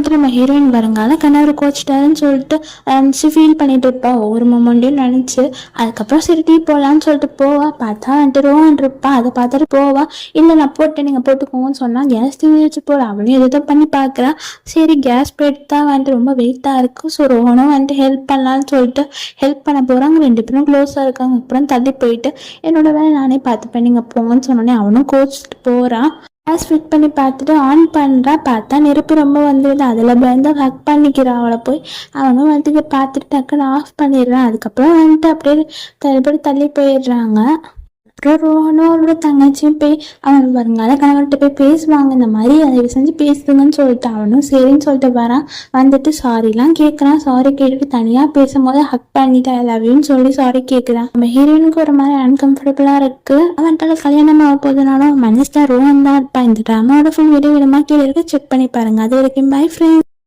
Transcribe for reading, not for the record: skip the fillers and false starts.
வந்துட்டு நம்ம ஹீரோயின் வருங்கால கணவர் கோச்சிட்டாருன்னு சொல்லிட்டு ஃபீல் பண்ணிட்டு இருப்பா ஒவ்வொரு மொமெண்ட்டையும் நினச்சி. அதுக்கப்புறம் சரி டீ போகலான்னு சொல்லிட்டு போவா. பார்த்தா வந்துட்டு ரோஹன் இருப்பா. அதை பார்த்துட்டு போவா. இல்லை நான் போட்டேன் நீங்கள் போட்டுக்கோங்கன்னு சொன்னால் கேஸ் தீ வச்சு போகிறா. அவளையும் எதோ பண்ணி பார்க்குறா. சரி கேஸ் போயிட்டு தான் வந்துட்டு ரொம்ப வெயிட்டாக இருக்குது. ஸோ ரோஹனும் வந்துட்டு ஹெல்ப் பண்ணலான்னு சொல்லிட்டு ஹெல்ப் பண்ண போகிறாங்க. 2 பேரும் க்ளோஸாக இருக்காங்க. அப்புறம் தள்ளி போயிட்டு என்னோட வேலை நானே பார்த்துப்பேன் நீங்கள் போங்கன்னு சொன்னோன்னே அவனும் கோச்சிட்டு போகிறான். கேஸ் ஃபிட் பண்ணி பார்த்துட்டு ஆன் பண்ணுறா. பார்த்தா நெருப்பு ரொம்ப வந்துடுது. அதில் பயந்து ஹக் பண்ணிக்கிறான் அவளை போய். அவனும் வந்து பார்த்துட்டு டக்குன்னு ஆஃப் பண்ணிடுறான். அதுக்கப்புறம் வந்துட்டு அப்படியே தள்ளி போயிடுறாங்க. அப்புறம் ரோஹனும் அவரோட தங்கச்சியும் போய் அவன் வருங்கால கணவர்கிட்ட போய் பேசுவாங்க. இந்த மாதிரி அதை செஞ்சு பேசுதுங்கன்னு சொல்லிட்டு அவனும் சரின்னு சொல்லிட்டு வரான். வந்துட்டு சாரிலாம் கேட்குறான். சாரி கேட்டுட்டு தனியாக பேசும்போது ஹக் பண்ணிட்டு ஐ லவ் யூன்னு சொல்லி சாரி கேட்குறான். நம்ம ஹீரோயினுக்கு ஒரு மாதிரி அன்கம்ஃபர்டபுளாக இருக்குது. அவன்கிட்ட கல்யாணம் ஆக போதுனாலும் மனசு தான் ரோஹன் தான் இருப்பான். இந்த ட்ராமாவோட ஃபுல் வீடியோ விடமா கீழே இருக்க செக் பண்ணி பாருங்க. அது வரைக்கும் பை ஃப்ரெண்ட்ஸ்.